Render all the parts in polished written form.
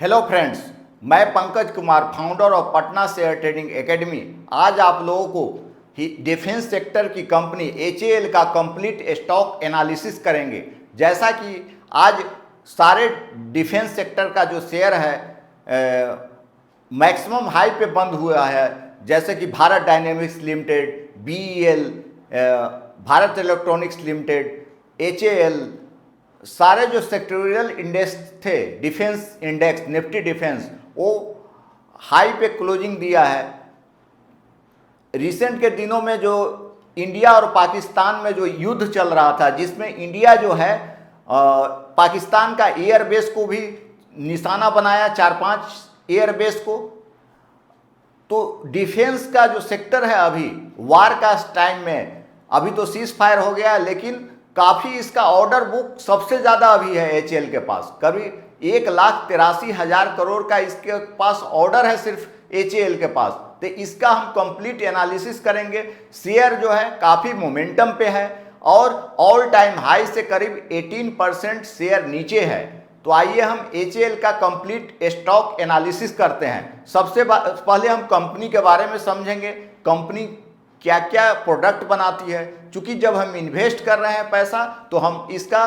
Hello friends, मैं Pankaj Kumar, founder of Patna share trading academy. आज आप लोगों को डिफेंस सेक्टर की कंपनी HAL का कंप्लीट स्टॉक एनालिसिस करेंगे। जैसा कि आज सारे डिफेंस सेक्टर का जो शेयर है मैक्सिमम हाई पे बंद हुआ है, जैसे कि Bharat dynamics limited, BEL, Bharat electronics limited, HAL, सारे जो सेक्टोरियल इंडेक्स थे, डिफेंस इंडेक्स, निफ्टी डिफेंस, वो हाई पे क्लोजिंग दिया है। रिसेंट के दिनों में जो इंडिया और पाकिस्तान में जो युद्ध चल रहा था, जिसमें इंडिया जो है पाकिस्तान का एयरबेस को भी निशाना बनाया, 4-5 एयरबेस को। तो डिफेंस का जो सेक्टर है अभी वार का टाइम में, अभी तो सीज फायर हो गया है, लेकिन काफ़ी इसका ऑर्डर बुक सबसे ज़्यादा अभी है HAL के पास। करीब 1,83,000 करोड़ का इसके पास ऑर्डर है सिर्फ HAL के पास। तो इसका हम कंप्लीट एनालिसिस करेंगे। शेयर जो है काफ़ी मोमेंटम पे है और ऑल टाइम हाई से करीब 18% शेयर नीचे है। तो आइए हम HAL का कंप्लीट स्टॉक एनालिसिस करते हैं। सबसे पहले हम कंपनी के बारे में समझेंगे, कंपनी क्या क्या प्रोडक्ट बनाती है। क्योंकि जब हम इन्वेस्ट कर रहे हैं पैसा, तो हम इसका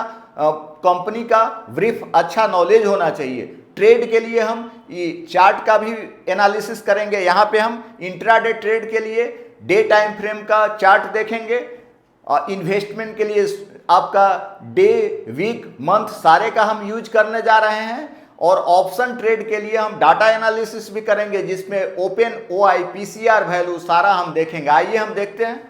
कंपनी का ब्रीफ अच्छा नॉलेज होना चाहिए। ट्रेड के लिए हम ये चार्ट का भी एनालिसिस करेंगे। यहाँ पे हम इंट्राडे ट्रेड के लिए डे टाइम फ्रेम का चार्ट देखेंगे और इन्वेस्टमेंट के लिए आपका डे, वीक, मंथ सारे का हम यूज करने जा रहे हैं। और ऑप्शन ट्रेड के लिए हम डाटा एनालिसिस भी करेंगे, जिसमें ओपन OI, PCR वैल्यू सारा हम देखेंगे। आइए हम देखते हैं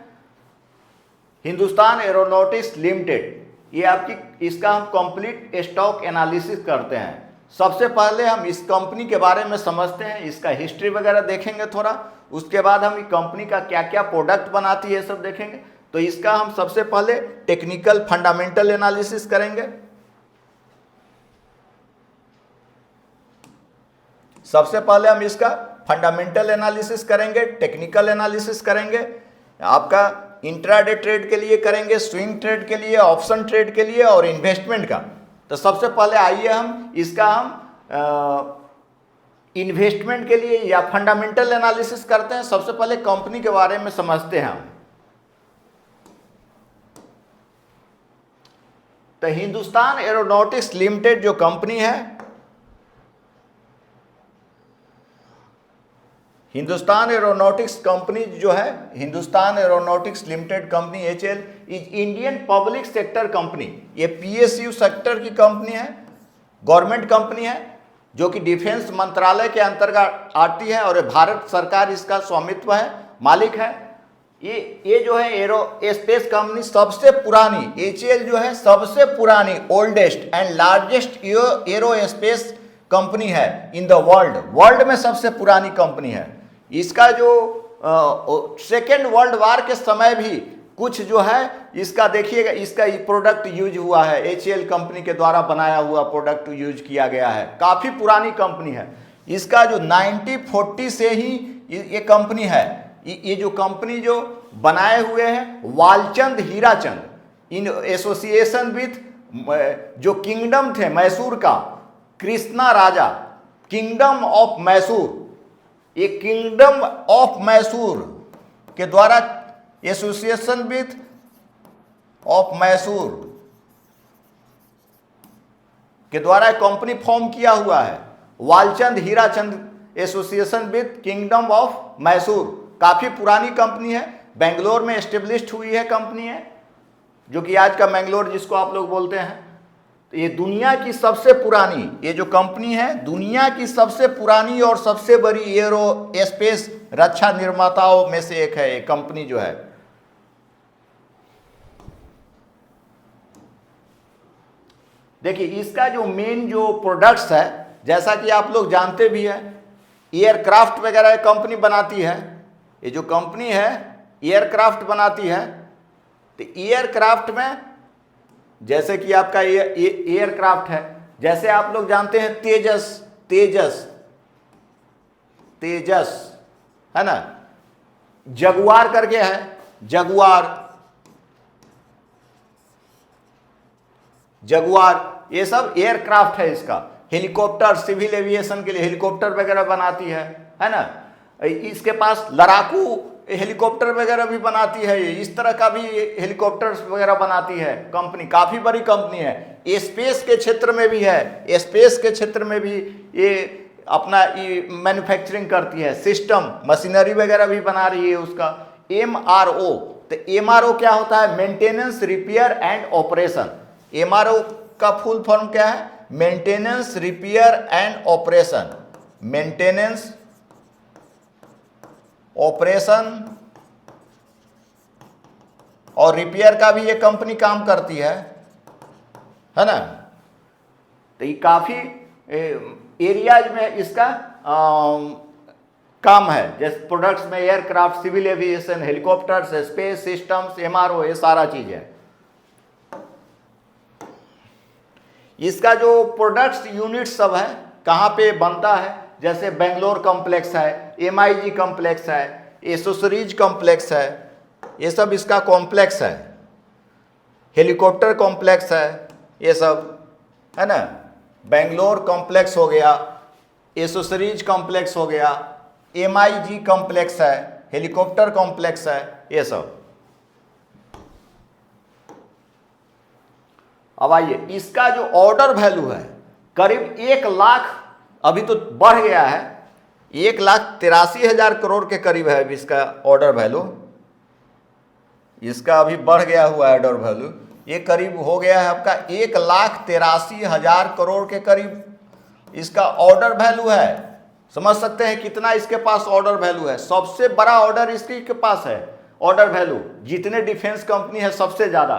हिंदुस्तान एरोनॉटिक्स लिमिटेड, ये आपकी, इसका हम कंप्लीट स्टॉक एनालिसिस करते हैं। सबसे पहले हम इस कंपनी के बारे में समझते हैं, इसका हिस्ट्री वगैरह देखेंगे थोड़ा। उसके बाद हम कंपनी का क्या क्या प्रोडक्ट बनाती है सब देखेंगे। तो इसका हम सबसे पहले टेक्निकल फंडामेंटल एनालिसिस करेंगे। सबसे पहले हम इसका फंडामेंटल एनालिसिस करेंगे, टेक्निकल एनालिसिस करेंगे, आपका इंट्राडे ट्रेड के लिए करेंगे, स्विंग ट्रेड के लिए, ऑप्शन ट्रेड के लिए और इन्वेस्टमेंट का। तो सबसे पहले आइए हम इसका इन्वेस्टमेंट के लिए या फंडामेंटल एनालिसिस करते हैं। सबसे पहले कंपनी के बारे में समझते हैं हम। तो हिंदुस्तान एरोनॉटिक्स लिमिटेड जो कंपनी है, हिंदुस्तान एरोनॉटिक्स कंपनी जो है, Hindustan aeronautics limited company HAL is Indian public sector company. ये PSU सेक्टर की कंपनी है, गवर्नमेंट कंपनी है, जो कि डिफेंस मंत्रालय के अंतर्गत आती है और भारत सरकार इसका स्वामित्व है, मालिक है। ये जो है एरो स्पेस कंपनी सबसे पुरानी, HAL जो है सबसे पुरानी, oldest and largest arrow space company है इन द वर्ल्ड में सबसे पुरानी कंपनी है। इसका जो सेकेंड वर्ल्ड वार के समय भी कुछ जो है इसका देखिएगा, इसका प्रोडक्ट यूज हुआ है, HAL कंपनी के द्वारा बनाया हुआ प्रोडक्ट यूज किया गया है। काफ़ी पुरानी कंपनी है। इसका जो 1940 से ही ये कंपनी है। ये जो कंपनी जो बनाए हुए हैं Walchand Hirachand in association with जो किंगडम थे मैसूर का, कृष्णा राजा, किंगडम ऑफ मैसूर, ये किंगडम ऑफ मैसूर के द्वारा एसोसिएशन विथ ऑफ मैसूर के द्वारा कंपनी फॉर्म किया हुआ है, Walchand Hirachand association with kingdom of Mysore. काफ़ी पुरानी कंपनी है, बेंगलोर में एस्टेब्लिश्ड हुई है कंपनी है, जो कि आज का मैंगलोर जिसको आप लोग बोलते हैं। तो ये दुनिया की सबसे पुरानी, ये जो कंपनी है दुनिया की सबसे पुरानी और सबसे बड़ी एरो स्पेस रक्षा निर्माताओं में से एक है ये कंपनी जो है। देखिए इसका जो मेन जो प्रोडक्ट्स है, जैसा कि आप लोग जानते भी हैं, एयरक्राफ्ट वगैरह कंपनी बनाती है। ये जो कंपनी है एयरक्राफ्ट बनाती है। तो एयरक्राफ्ट में जैसे कि आपका एयरक्राफ्ट है, जैसे आप लोग जानते हैं तेजस है ना, जगुआर करके है, जगुआर, ये सब एयरक्राफ्ट है इसका। हेलीकॉप्टर, सिविल एविएशन के लिए हेलीकॉप्टर वगैरह बनाती है ना। इसके पास लड़ाकू हेलीकॉप्टर वगैरह भी बनाती है, इस तरह का भी हेलीकॉप्टर्स वगैरह बनाती है कंपनी, काफ़ी बड़ी कंपनी है। स्पेस के क्षेत्र में भी है, स्पेस के क्षेत्र में भी ये अपना ये मैन्युफैक्चरिंग करती है, सिस्टम मशीनरी वगैरह भी बना रही है उसका। MRO, तो MRO क्या होता है? Maintenance, repair and operation. MRO का फुल फॉर्म क्या है? Maintenance, repair and operation. Maintenance, operation और रिपेयर का भी ये कंपनी काम करती है ना। तो ये काफ़ी एरियाज में इसका काम है, जैसे प्रोडक्ट्स में aircraft, civil aviation, helicopters, space systems, MRO, ये सारा चीज़ है। इसका जो प्रोडक्ट्स यूनिट सब है कहाँ पे बनता है, जैसे बेंगलोर कॉम्प्लेक्स है, MIG कॉम्प्लेक्स है, एसोसरीज कॉम्प्लेक्स है, ये सब इसका कॉम्प्लेक्स है। हेलीकॉप्टर कॉम्प्लेक्स है, ये सब है ना। बेंगलोर कॉम्प्लेक्स हो गया, एसोसरीज कॉम्प्लेक्स हो गया, MIG कॉम्प्लेक्स है, हेलीकॉप्टर कॉम्प्लेक्स है, ये सब। अब आइए, इसका जो ऑर्डर वैल्यू है करीब 1 लाख, अभी तो बढ़ गया है, 1,83,000 करोड़ के करीब है अभी इसका ऑर्डर वैल्यू। इसका अभी बढ़ गया हुआ है ऑर्डर वैल्यू, ये करीब हो गया है आपका 1,83,000 करोड़ के करीब इसका ऑर्डर वैल्यू है। समझ सकते हैं कितना इसके पास ऑर्डर वैल्यू है। सबसे बड़ा ऑर्डर इसके के पास है ऑर्डर वैल्यू, जितने डिफेंस कंपनी है सबसे ज़्यादा।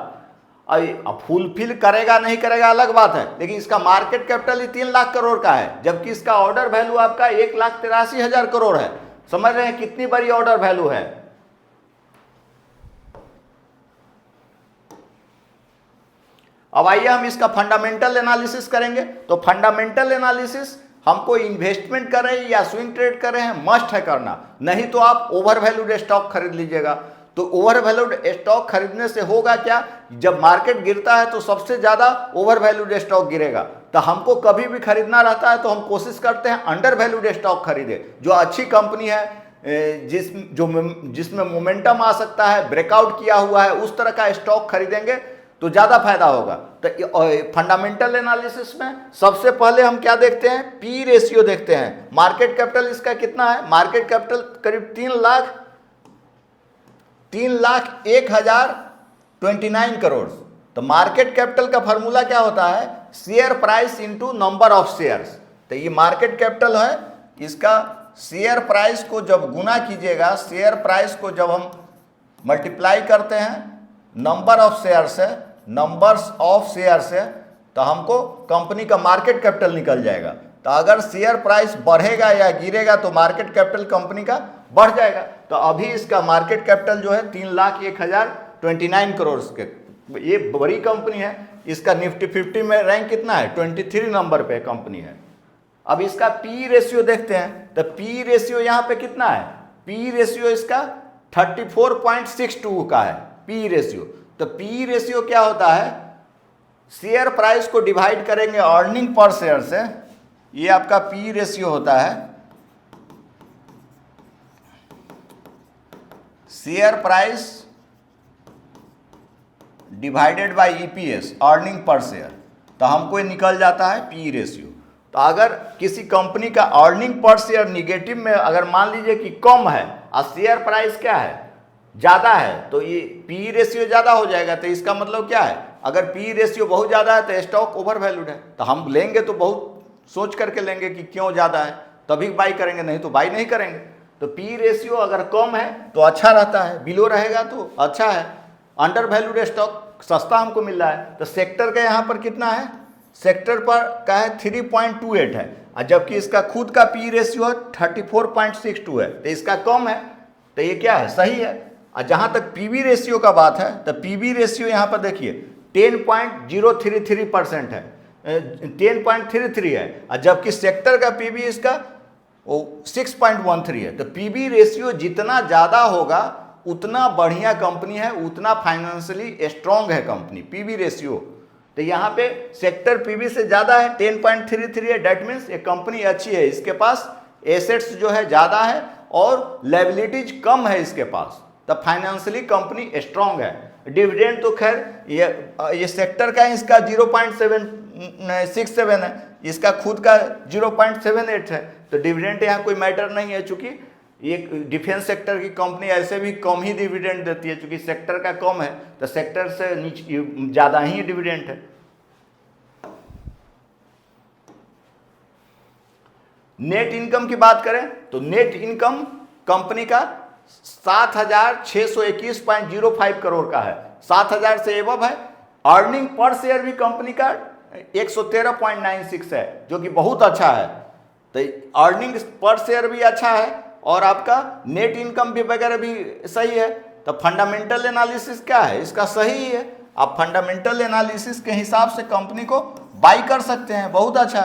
अब फुलफिल करेगा नहीं करेगा अलग बात है, लेकिन इसका मार्केट कैपिटल ही 3 लाख करोड़ का है, जबकि इसका ऑर्डर वैल्यू आपका 1,83,000 करोड़ है। समझ रहे हैं कितनी बड़ी ऑर्डर वैल्यू है। अब आइए हम इसका फंडामेंटल एनालिसिस करेंगे। तो फंडामेंटल एनालिसिस हमको इन्वेस्टमेंट करें या स्विंग ट्रेड करें है, मस्ट है करना, नहीं तो आप ओवर वैल्यूड स्टॉक खरीद लीजिएगा। तो ओवर वैल्यूड स्टॉक खरीदने से होगा क्या, जब मार्केट गिरता है तो सबसे ज़्यादा ओवर वैल्यूड स्टॉक गिरेगा। तो हमको कभी भी खरीदना रहता है तो हम कोशिश करते हैं अंडर वैल्यूड स्टॉक खरीदे, जो अच्छी कंपनी है, जिसमें मोमेंटम आ सकता है, ब्रेकआउट किया हुआ है, उस तरह का स्टॉक खरीदेंगे तो ज़्यादा फायदा होगा। तो फंडामेंटल एनालिसिस में सबसे पहले हम क्या देखते हैं? पी रेशियो देखते हैं। मार्केट कैपिटल इसका कितना है? मार्केट कैपिटल करीब 3,01,029 करोड़। तो मार्केट कैपिटल का फॉर्मूला क्या होता है? Share price into number of shares. तो ये मार्केट कैपिटल है, इसका शेयर प्राइस को जब गुना कीजिएगा, शेयर प्राइस को जब हम मल्टीप्लाई करते हैं नंबर ऑफ शेयर से, नंबर्स ऑफ शेयर से, तो हमको कंपनी का मार्केट कैपिटल निकल जाएगा। तो अगर शेयर प्राइस बढ़ेगा या गिरेगा तो मार्केट कैपिटल कंपनी का बढ़ जाएगा। तो अभी इसका मार्केट कैपिटल जो है 3,01,029 करोड़ के, ये बड़ी कंपनी है। इसका निफ्टी 50 में रैंक कितना है? 23 नंबर पे कंपनी है। अब इसका पी रेशियो देखते हैं। तो पी रेशियो यहाँ पे कितना है? पी रेशियो इसका 34.62 का है पी रेशियो। तो पी रेशियो क्या होता है? शेयर प्राइस को डिवाइड करेंगे अर्निंग पर शेयर से, ये आपका पी रेशियो होता है। Share price divided by EPS, earning per share, तो हमको ये निकल जाता है पी रेशियो। तो अगर किसी कंपनी का अर्निंग पर शेयर निगेटिव में अगर मान लीजिए कि कम है और शेयर प्राइस क्या है? ज़्यादा है, तो ये पी रेशियो ज़्यादा हो जाएगा। तो इसका मतलब क्या है? अगर पी रेशियो बहुत ज़्यादा है तो स्टॉक ओवर वैल्यूड है। तो हम लेंगे तो बहुत सोच करके लेंगे कि क्यों ज़्यादा है, तभी बाई करेंगे, नहीं तो बाई नहीं करेंगे। तो पी रेशियो अगर कम है तो अच्छा रहता है, बिलो रहेगा तो अच्छा है। अंडर वैल्यूड स्टॉक सस्ता हमको मिल रहा है। तो सेक्टर का यहाँ पर कितना है? सेक्टर पर का है 3.28 है, और जबकि इसका खुद का पी रेशियो 34.62 है, तो इसका कम है। तो ये क्या है? सही है। और जहाँ तक पीवी रेशियो का बात है, तो पीवी रेशियो यहाँ पर देखिए 10.033% है, 10.33 है, और जबकि सेक्टर का पीवी इसका वो 6.13 है। तो पीवी रेशियो जितना ज़्यादा होगा उतना बढ़िया कंपनी है, उतना फाइनेंशियली स्ट्रॉन्ग है कंपनी, पीवी रेशियो। तो तो यहाँ पे सेक्टर पीबी से ज़्यादा है, 10.33 है। डेट मीन्स ये कंपनी अच्छी है, इसके पास एसेट्स जो है ज़्यादा है और लायबिलिटीज कम है इसके पास, तब फाइनेंशियली कंपनी स्ट्रांग है। डिविडेंड तो खैर ये सेक्टर का इसका 0.767 है, इसका खुद का 0.78 है, तो डिविडेंड यहाँ कोई मैटर नहीं है, चूंकि ये डिफेंस सेक्टर की कंपनी ऐसे भी कम ही डिविडेंड देती है, चूंकि सेक्टर का कम है तो सेक्टर से नीचे ज़्यादा ही डिविडेंड है। नेट इनकम की बात करें तो नेट इनकम कंपनी का 7,621.05 करोड़ का है, 7,000 से एबव है। अर्निंग पर शेयर भी कंपनी का 113.96 है, जो कि बहुत अच्छा है। तो अर्निंग पर शेयर भी अच्छा है और आपका नेट इनकम भी वगैरह भी सही है। तो फंडामेंटल एनालिसिस क्या है इसका, सही है। आप फंडामेंटल एनालिसिस के हिसाब से कंपनी को बाई कर सकते हैं, बहुत अच्छा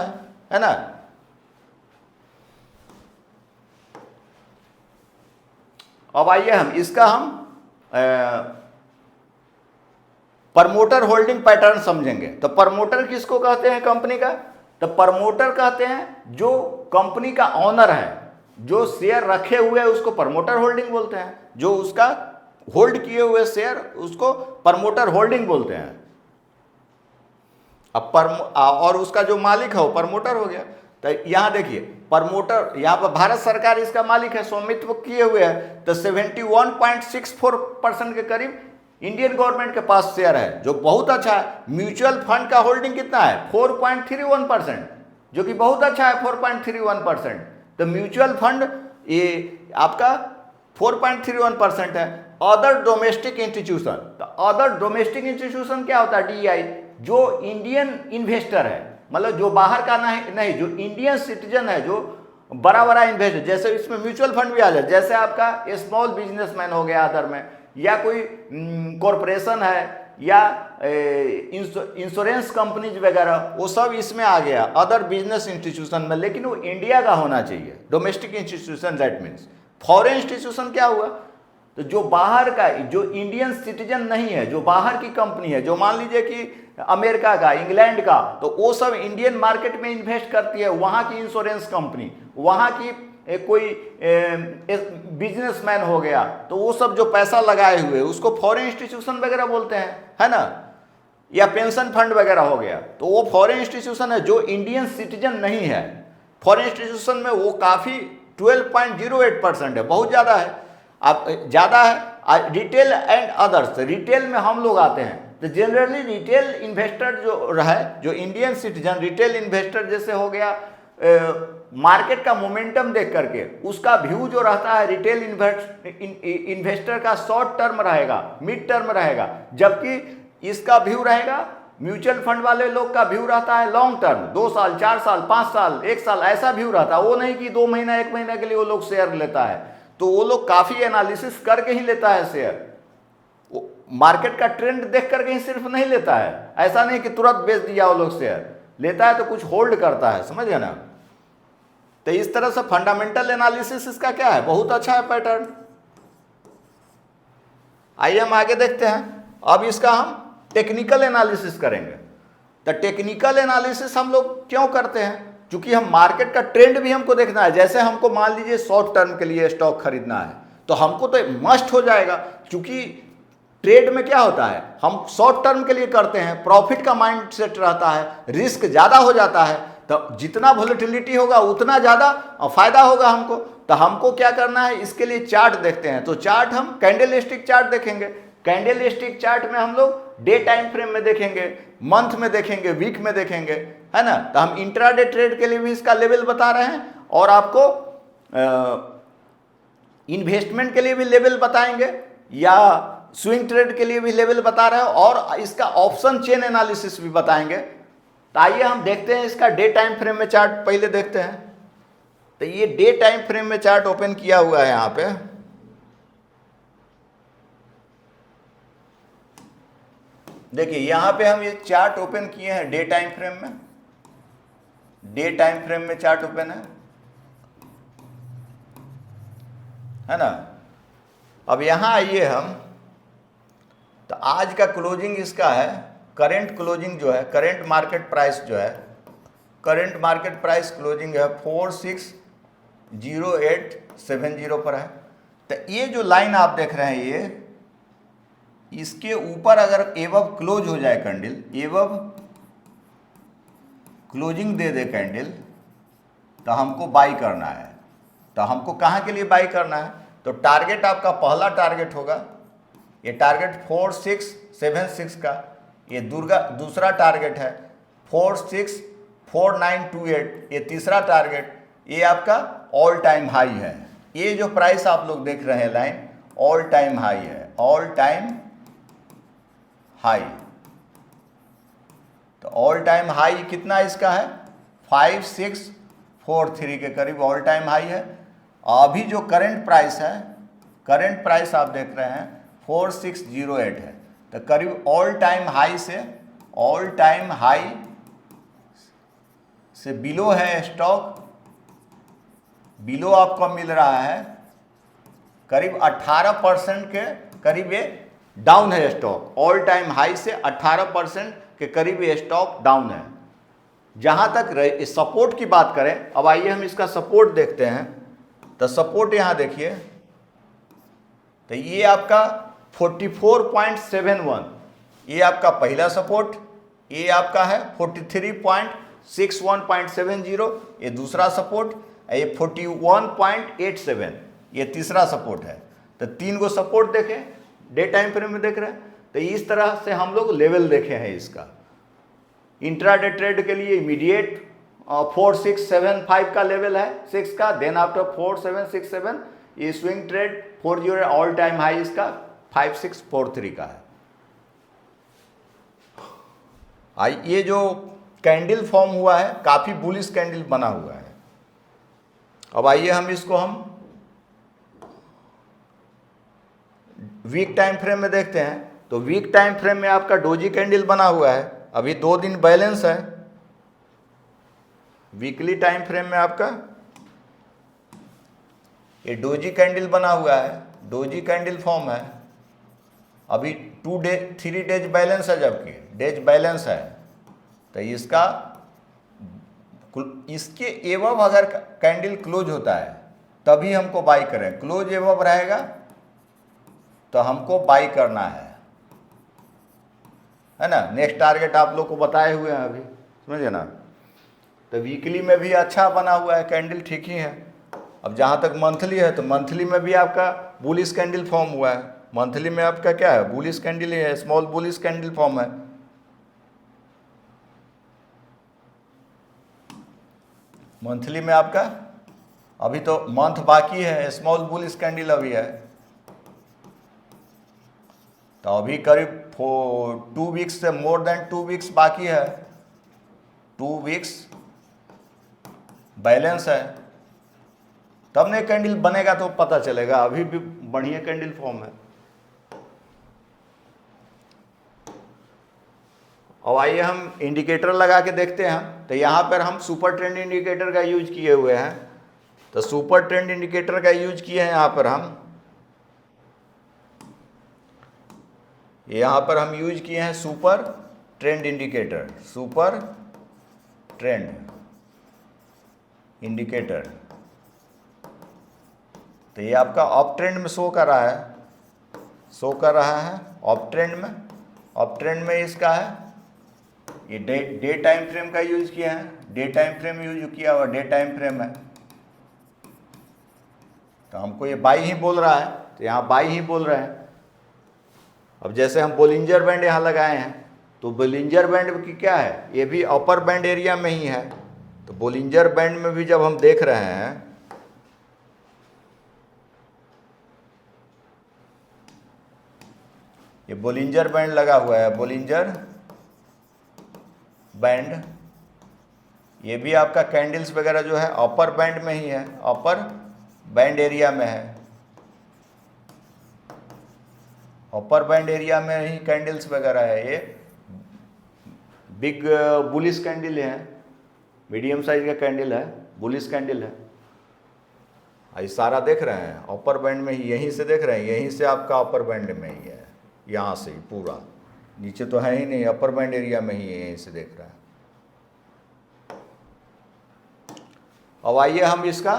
है ना। अब आइए हम इसका प्रमोटर होल्डिंग पैटर्न समझेंगे। तो प्रमोटर किसको कहते हैं कंपनी का, तो प्रमोटर कहते हैं जो कंपनी का ऑनर है, जो शेयर रखे हुए है उसको प्रमोटर होल्डिंग बोलते हैं, जो उसका होल्ड किए हुए शेयर उसको प्रमोटर होल्डिंग बोलते हैं। अब और उसका जो मालिक है वो प्रमोटर हो गया। तो यहां देखिए प्रमोटर, यहां पर भारत सरकार इसका मालिक है, स्वामित्व किए हुए है। तो 71.64% के करीब इंडियन गवर्नमेंट के पास शेयर है, जो बहुत अच्छा है। म्यूचुअल फंड का होल्डिंग कितना है, 4.31%, जो कि बहुत अच्छा है, 4.31%। तो म्यूचुअल फंड ये आपका 4.31% है। अदर डोमेस्टिक इंस्टीट्यूशन, तो अदर डोमेस्टिक इंस्टीट्यूशन क्या होता है, DEI, जो इंडियन इन्वेस्टर है, मतलब जो बाहर का नहीं, जो इंडियन सिटीजन है, जो बड़ा इन्वेस्टर, जैसे इसमें म्यूचुअल फंड भी आ जाए, जैसे आपका स्मॉल बिजनेसमैन हो गया अदर में, या कोई कॉरपोरेशन है, या इंश्योरेंस कंपनीज वगैरह, वो सब इसमें आ गया अदर बिजनेस इंस्टीट्यूशन में, लेकिन वो इंडिया का होना चाहिए। Domestic institution that means. Foreign institution क्या हुआ, तो जो बाहर का, जो इंडियन सिटीजन नहीं है, जो बाहर की कंपनी है, जो मान लीजिए कि अमेरिका का, इंग्लैंड का, तो वो सब इंडियन मार्केट में इन्वेस्ट करती है। वहाँ की इंश्योरेंस कंपनी, वहाँ की कोई बिजनेसमैन हो गया, तो वो सब जो पैसा लगाए हुए उसको फॉरेन इंस्टीट्यूशन वगैरह बोलते हैं, है ना। या पेंशन फंड वगैरह हो गया, तो वो फॉरेन इंस्टीट्यूशन है जो इंडियन सिटीजन नहीं है। फॉरेन इंस्टीट्यूशन में वो काफ़ी 12.08% है, बहुत ज़्यादा है। आप ज़्यादा है। रिटेल एंड अदर्स, रिटेल में हम लोग आते हैं, तो जनरली रिटेल इन्वेस्टर जो है, जो इंडियन सिटीजन रिटेल इन्वेस्टर जैसे हो गया, मार्केट का मोमेंटम देख करके उसका व्यू जो रहता है रिटेल इन्वेस्टर का शॉर्ट टर्म रहेगा, मिड टर्म रहेगा, जबकि इसका व्यू रहेगा, म्यूचुअल फंड वाले लोग का व्यू रहता है लॉन्ग टर्म, 2 साल 4 साल 5 साल 1 साल, ऐसा व्यू रहता है। वो नहीं कि 2 महीना 1 महीना के लिए वो लोग शेयर लेता है, तो वो लोग काफ़ी एनालिसिस करके ही लेता है शेयर। मार्केट का ट्रेंड देख करके ही सिर्फ नहीं लेता है, ऐसा नहीं कि तुरंत बेच दिया वो लोग शेयर, लेता है तो कुछ होल्ड करता है, समझ गए ना। तो इस तरह से फंडामेंटल एनालिसिस इसका क्या है, बहुत अच्छा है पैटर्न। आइए हम आगे देखते हैं। अब इसका हम टेक्निकल एनालिसिस करेंगे। तो टेक्निकल एनालिसिस हम लोग क्यों करते हैं, क्योंकि हम मार्केट का ट्रेंड भी हमको देखना है। जैसे हमको मान लीजिए शॉर्ट टर्म के लिए स्टॉक खरीदना है, तो हमको तो मस्ट हो जाएगा, क्योंकि ट्रेड में क्या होता है, हम शॉर्ट टर्म के लिए करते हैं, प्रॉफिट का माइंड सेट रहता है, रिस्क ज़्यादा हो जाता है, तो जितना वोलेटिलिटी होगा उतना ज़्यादा फायदा होगा हमको। तो हमको क्या करना है, इसके लिए चार्ट देखते हैं। तो चार्ट हम कैंडल स्टिक चार्ट देखेंगे। कैंडल स्टिक चार्ट में हम लोग डे टाइम फ्रेम में देखेंगे, मंथ में देखेंगे, वीक में देखेंगे, है ना। तो हम इंट्राडे ट्रेड के लिए भी इसका लेवल बता रहे हैं, और आपको इन्वेस्टमेंट के लिए भी लेवल बताएंगे, या स्विंग ट्रेड के लिए भी लेवल बता रहे हैं, और इसका ऑप्शन चेन एनालिसिस भी बताएंगे। तो आइए हम देखते हैं इसका डे टाइम फ्रेम में चार्ट पहले देखते हैं। तो ये डे टाइम फ्रेम में चार्ट ओपन किया हुआ है यहाँ पे। देखिए यहाँ पे हम ये चार्ट ओपन किए हैं डे टाइम फ्रेम में, डे टाइम फ्रेम में चार्ट ओपन है ना। अब यहाँ आइए हम, तो आज का क्लोजिंग इसका है करेंट क्लोजिंग जो है, करेंट मार्केट प्राइस जो है, करेंट मार्केट प्राइस क्लोजिंग है 460870 पर है। तो ये जो लाइन आप देख रहे हैं, ये इसके ऊपर अगर एवब क्लोज हो जाए कैंडल, एवब क्लोजिंग दे दे कैंडल, तो हमको बाई करना है। तो हमको कहाँ के लिए बाई करना है? तो टारगेट आपका पहला टारगेट होगा, ये टारगेट 4676 का, ये दूसरा टारगेट है 464928, ये तीसरा टारगेट, ये आपका ऑल टाइम हाई है। ये जो प्राइस आप लोग देख रहे हैं लाइन, ऑल टाइम हाई है, ऑल टाइम हाई। तो ऑल टाइम हाई कितना इसका है? 5643 के करीब ऑल टाइम हाई है। अभी जो करंट प्राइस है, करंट प्राइस आप देख रहे हैं 4608 है। तो करीब ऑल टाइम हाई से, ऑल टाइम हाई से बिलो है स्टॉक, बिलो आपको मिल रहा है करीब 18% के करीब ये डाउन है स्टॉक। ऑल टाइम हाई से 18% के करीब ये स्टॉक डाउन है। जहां तक सपोर्ट की बात करें, अब आइए हम इसका सपोर्ट देखते हैं। तो सपोर्ट यहां देखिए, तो ये आपका 44.71, ये आपका पहला सपोर्ट, ये आपका है 43.61.70, ये दूसरा सपोर्ट, ये 41.87, ये तीसरा सपोर्ट है। तो 3 गो सपोर्ट देखें, डे टाइम फ्रेम में देख रहे हैं। तो इस तरह से हम लोग लेवल देखे हैं इसका। इंट्राडे ट्रेड के लिए इमीडिएट 4675 का लेवल है 6 का, देन आफ्टर 4767 ये swing trade 40, all time high इसका 5643 का है। ये जो कैंडल फॉर्म हुआ है, काफी बुलिश कैंडल बना हुआ है। अब आइए हम इसको हम वीक टाइम फ्रेम में देखते हैं। तो वीक टाइम फ्रेम में आपका डोजी कैंडल बना हुआ है, अभी 2 दिन बैलेंस है। वीकली टाइम फ्रेम में आपका ये डोजी कैंडल बना हुआ है, डोजी कैंडल फॉर्म है। अभी 3 डेज बैलेंस है, जबकि डेज बैलेंस है। तो इसके एवब अगर कैंडल क्लोज होता है तभी हमको बाई करें। क्लोज एवब रहेगा तो हमको बाई करना है ना। नेक्स्ट टारगेट आप लोग को बताए हुए हैं अभी, समझे ना। तो वीकली में भी अच्छा बना हुआ है कैंडल, ठीक ही है। अब जहाँ तक मंथली है, तो मंथली में भी आपका बुलिश कैंडल फॉर्म हुआ है। मंथली में आपका क्या है? बुलिश कैंडल ही है, स्मॉल बुलिश कैंडल फॉर्म है। मंथली में आपका अभी तो मंथ बाकी है, स्मॉल बुलिश कैंडल अभी है। तो अभी करीब 2 वीक्स से मोर देन 2 वीक्स बाकी है, 2 वीक्स बैलेंस है। तब नहीं कैंडल बनेगा तो पता चलेगा। अभी भी बढ़िया कैंडल फॉर्म है। अब आइए हम इंडिकेटर लगा के देखते हैं। तो यहाँ पर हम सुपर ट्रेंड इंडिकेटर का यूज किए हुए हैं। तो सुपर ट्रेंड इंडिकेटर का यूज किए हैं यहाँ पर हम यूज किए हैं super trend indicator, super trend indicator. तो ये आपका अप ट्रेंड में शो कर रहा है, अप ट्रेंड में इसका है। ये डे टाइम फ्रेम का यूज किया है, डे टाइम फ्रेम यूज किया हुआ, डे टाइम फ्रेम है। तो हमको ये बाई ही बोल रहा है, तो यहाँ बाई ही बोल रहे हैं। अब जैसे हम बोलिंजर बैंड यहाँ लगाए हैं, तो बोलिंजर बैंड की क्या है? ये भी अपर बैंड एरिया में ही है। तो बोलिंजर बैंड में भी जब हम देख रहे हैं, ये बोलिंजर बैंड लगा हुआ है, बोलिंजर बैंड, ये भी आपका कैंडल्स वगैरह जो है अपर बैंड में ही है, अपर बैंड एरिया में है। अपर बैंड एरिया में ही कैंडल्स वगैरह है। ये बिग बुलिश कैंडल है, मीडियम साइज का कैंडल है, बुलिश कैंडल है। ये सारा देख रहे हैं अपर बैंड में ही, यहीं से देख रहे हैं, यहीं से आपका अपर बैंड में ही है, यहाँ से ही पूरा नीचे तो है ही नहीं, अपर बैंड एरिया में ही है, यहीं से देख रहा है। अब आइए हम इसका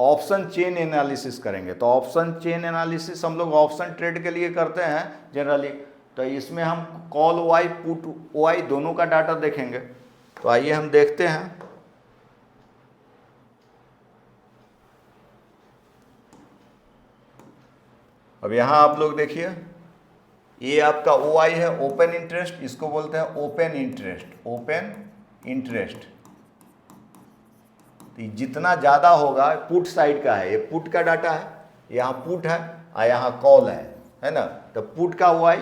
ऑप्शन चेन एनालिसिस करेंगे। तो ऑप्शन चेन एनालिसिस हम लोग ऑप्शन ट्रेड के लिए करते हैं जनरली। तो इसमें हम कॉल वाई पुट वाई दोनों का डाटा देखेंगे। तो आइए हम देखते हैं। अब यहाँ आप लोग देखिए, ये आपका OI है, ओपन इंटरेस्ट, इसको बोलते हैं ओपन इंटरेस्ट, ओपन इंटरेस्ट। तो जितना ज़्यादा होगा पुट साइड का है, ये पुट का डाटा है, यहाँ पुट है और यहाँ कॉल है ना। तो पुट का OI,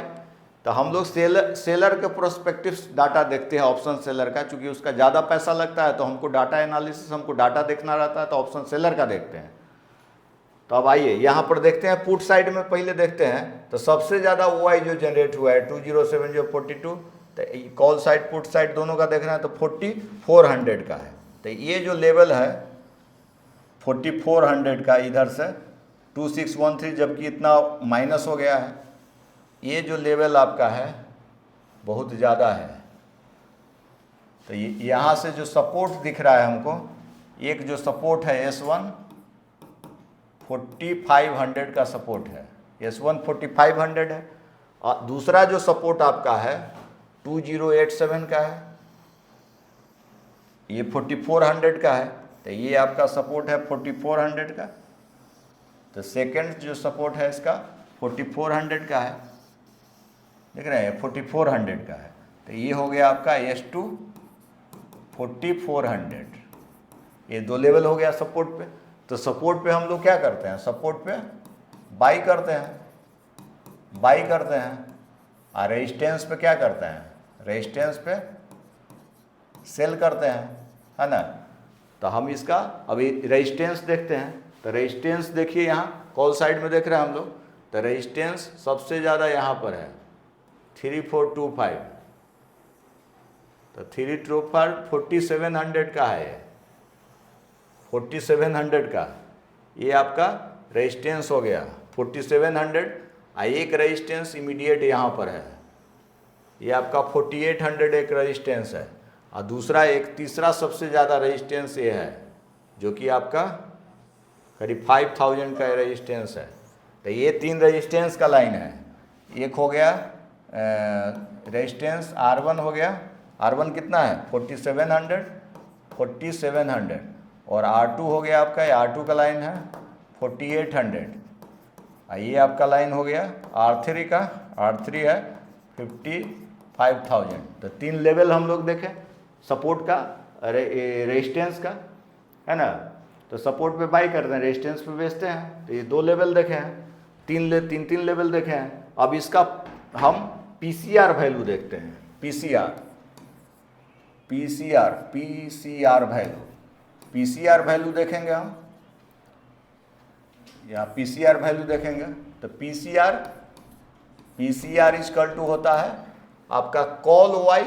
तो हम लोग सेलर के प्रोस्पेक्टिव डाटा देखते हैं, ऑप्शन सेलर का, चूँकि उसका ज़्यादा पैसा लगता है तो हमको डाटा एनालिसिस, हमको डाटा देखना रहता है, तो ऑप्शन सेलर का देखते हैं। तो अब आइए यहाँ पर देखते हैं, पुट साइड में पहले देखते हैं। तो सबसे ज़्यादा OI जो जनरेट हुआ है 207042, तो कॉल साइड पुट साइड दोनों का देखना है तो 4400 का है। तो ये जो लेवल है 4400 का, इधर से 2613, जबकि इतना माइनस हो गया है, ये जो लेवल आपका है बहुत ज़्यादा है। तो यहाँ से जो सपोर्ट दिख रहा है हमको, एक जो सपोर्ट है S1 4500 का सपोर्ट है, S1 4500 है। और दूसरा जो सपोर्ट आपका है 2087 का है, ये 4400 का है। तो ये आपका सपोर्ट है 4400 का। तो सेकंड जो सपोर्ट है इसका 4400 का है, देख रहे हैं, 4400 का है। तो ये हो गया आपका S2 4400। ये दो लेवल हो गया सपोर्ट पे। तो सपोर्ट पे हम लोग क्या करते हैं, सपोर्ट पे बाई करते हैं, बाई करते हैं। और रेजिस्टेंस पे क्या करते हैं, रेजिस्टेंस पे सेल करते हैं, है ना। तो हम इसका अभी रेजिस्टेंस देखते हैं। तो रेजिस्टेंस देखिए, यहाँ कॉल साइड में देख रहे हैं हम लोग। तो रेजिस्टेंस सबसे ज़्यादा यहाँ पर है 3425। तो 3425 4700 का है, 4700 का ये आपका रेजिस्टेंस हो गया 4700। एक रेजिस्टेंस इमीडिएट यहाँ पर है, ये आपका 4800 एक रेजिस्टेंस है। और दूसरा एक तीसरा सबसे ज़्यादा रेजिस्टेंस ये है, जो कि आपका करीब 5000 का रेजिस्टेंस है। तो ये तीन रेजिस्टेंस का लाइन है। एक हो गया रेजिस्टेंस R1 हो गया, R1 कितना है 4700, और R2 हो गया आपका, R2 का लाइन है 4800। ये आपका लाइन हो गया R3 का, R3 है 55000। तो तीन लेवल हम लोग देखें सपोर्ट का, रेजिस्टेंस का, है ना। तो सपोर्ट पे बाई करते हैं, रेजिस्टेंस पे बेचते हैं। तो ये दो लेवल देखे हैं, तीन लेवल देखे हैं। अब इसका हम PCR वैल्यू देखते हैं, PCR वैल्यू देखेंगे हम, यहाँ PCR वैल्यू देखेंगे। तो PCR इक्वल टू होता है आपका call OI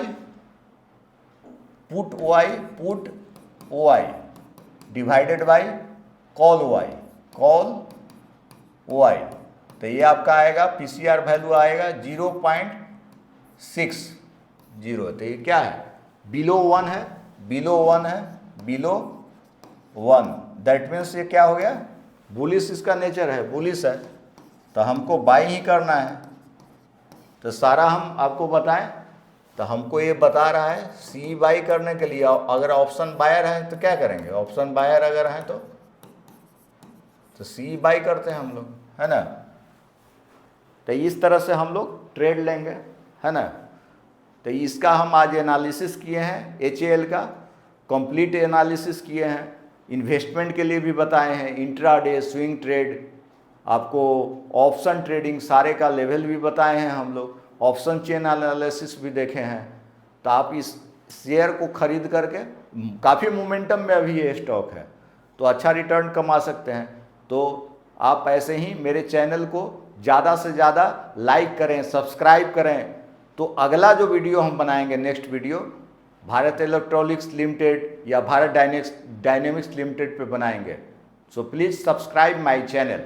put OI divided by call OI। तो ये आपका आएगा PCR वैल्यू आएगा 0.60। तो ये क्या है, बिलो 1 है, बिलो 1। दैट मीन्स ये क्या हो गया, बुलिश इसका नेचर है, बुलिश है। तो हमको बाई ही करना है। तो सारा हम आपको बताएं, तो हमको ये बता रहा है सी बाई करने के लिए अगर ऑप्शन बायर है तो क्या करेंगे, ऑप्शन बायर अगर है तो सी बाई करते हैं हम लोग, है ना। तो इस तरह से हम लोग ट्रेड लेंगे, है ना। तो इसका हम आज एनालिसिस किए हैं, HAL का कंप्लीट एनालिसिस किए हैं, इन्वेस्टमेंट के लिए भी बताए हैं, इंट्राडे, स्विंग ट्रेड, आपको ऑप्शन ट्रेडिंग सारे का लेवल भी बताए हैं हम लोग, ऑप्शन चेन एनालिसिस भी देखे हैं। तो आप इस शेयर को खरीद करके, काफ़ी मोमेंटम में अभी ये स्टॉक है, तो अच्छा रिटर्न कमा सकते हैं। तो आप ऐसे ही मेरे चैनल को ज़्यादा से ज़्यादा लाइक करें, सब्सक्राइब करें। तो अगला जो वीडियो हम बनाएंगे, next video Bharat electronics limited या भारत डायनेमिक्स लिमिटेड पे बनाएंगे। So please subscribe my channel.